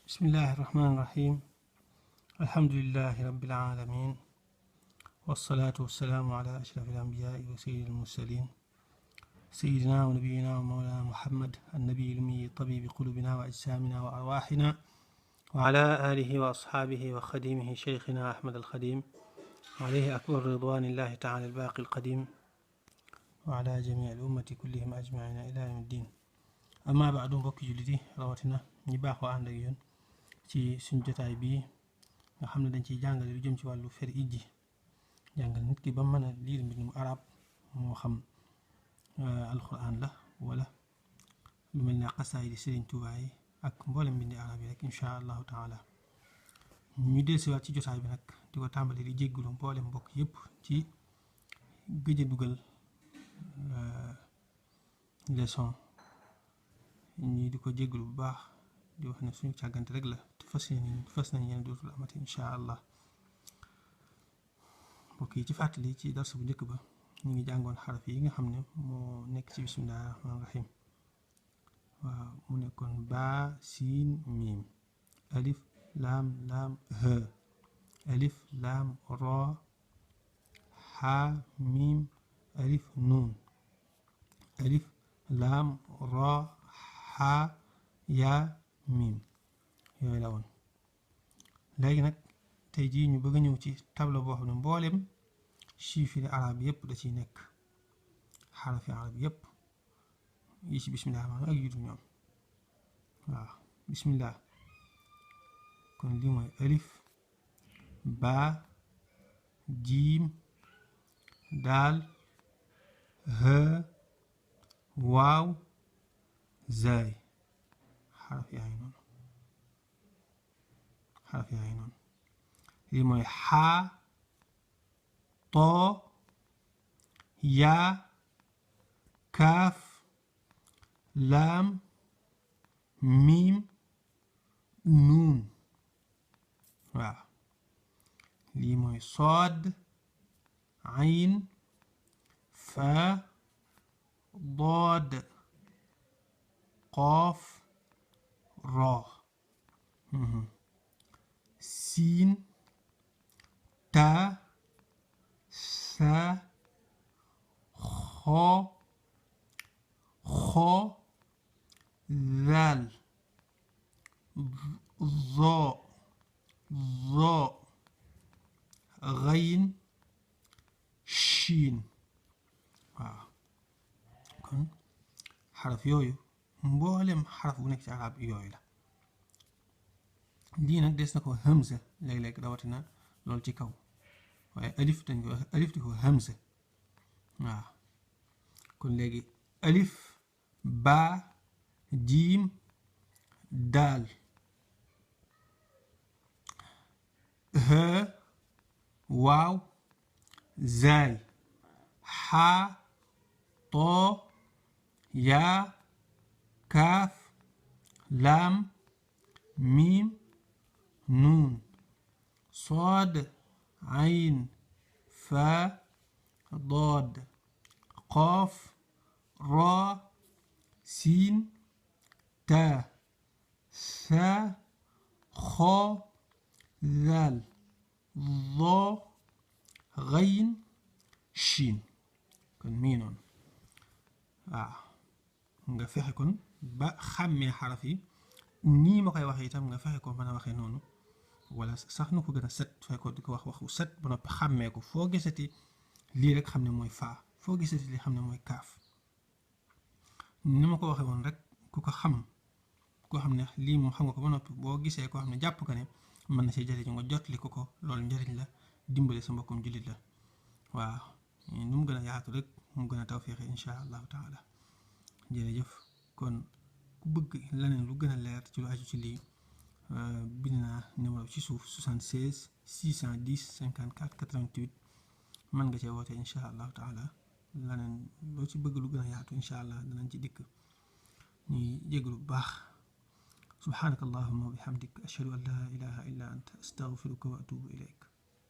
بسم الله الرحمن الرحيم. الحمد لله رب العالمين، والصلاة والسلام على أشرف الأنبياء وسيد المرسلين، سيدنا ونبينا ومولانا محمد النبي الأمي طبيب قلوبنا وأجسامنا وأرواحنا، وعلى آله وأصحابه وخديمه شيخنا أحمد الخديم، عليه أكبر رضوان الله تعالى الباقي القديم، وعلى جميع الأمة كلهم أجمعين إلى يوم الدين. أما بعد mbokki jullit yi rawatina ñi baaxoo ànd ak yéen ci suñ jotaay bii nga xam ne dañ ciy jàngale lu jëm ci wàllu fer ijji, jàngal nit ki ba mën a liir mbindum arab, moo xam alquran la wala lu mel ne xasaay di Sëriñ Tuubaa yi ak mboolem mbindi arab yi rek insha allahu taala. ñu dellusiwaat ci jotaay bi nag di ko tàmbali di jéggulu mboolem mbokk yépp ci gëj a dugal leçon ñi di ko jéggulu bu baax, di wax ne suñu càggante rek la te fas nañ yéen dootul amati insha allah. mbokk yi ci fàttali ci darsu bu njëkk ba ñu ngi jàngoon xaraf yi nga xam ne moo nekk ci bismillahi rahmaani rahim. waaw mu nekkoon baa siin miim, alif laam laam ha, alif laam ro, xaa miim alif nuun, alif laam ro xaa yaa miim. yooyu la woon. léegi nag tey jii ñu bëgg a ñëw ci tableau boo xam ne mboolem chiffre arab yépp da ciy nekk, xarafi arab yépp yi ci bismillah maanaam ak yu dul ñoom. waaw bismillah. kon lii mooy alif, baa, jiim, daal, ha, waaw, zaay. xaraf yaa ngi noonu, xaraf yaa ngi noonu. lii mooy xaa, too, yaa, kaaf, laam, miim, nuun. waaw lii mooy sood, ayn, faa, dood, qoof, roo. siin, taa, saa, xoo, xoo, zaal, zoo, zoo, gayin, shiin. waaw kon xaraf yooyu mboolem xaraf bu nekk ci arab yooyu la. lii nag des na ko hamza léeg-léeg rawatina loolu ci kaw, waaye alif dañ ko alif di ko hamza. waaw kon léegi alif, baa, jiim, daal, ha, waaw, zaay, xaa, too, yaa, kaaf, laam, miim, nuun, sood, ayn, faa, dood, qoof, roo, siin, taa, saa, xoo, zaal, zoo, gayin, shiin. kon mi ngi noonu. waaw nga fexe kon ba xàmmee xaraf yi nii ma koy waxee itam nga fexe ko mën a waxee noonu, wala sax nu ko gën a set, fexe ko di ko wax waxu set ba noppi xàmmee ko. foo gisati lii rek xam ne mooy faa, foo gisati lii xam ne mooy kaaf. ni ma ko waxee woon rek ku ko xam, koo xam ne lii moom xam nga ko ba noppi, boo gisee koo xam ne jàpp nga ne mën na see jëriñu nga jot li ko loolu njëriñ la, dimbale sa mbokkum jullit la. waaw nu mu gën a yaatu rek mu gën a tawféexe insha allahu taala. jërëjëf. kon ku bëgg leneen lu gën a leer ci lu aju ci lii, bind naa numéro ci suuf 76 610 54 88. mën nga cee woote insha allahu taala. leneen loo ci bëgg lu gën a yaatu insha allah danañ ci dikk. ñuy jégalu bu baax. subhanaka allahumma wa bihamdik ashhadu an la ilaha illa anta astaghfiruka wa atubu ilayk.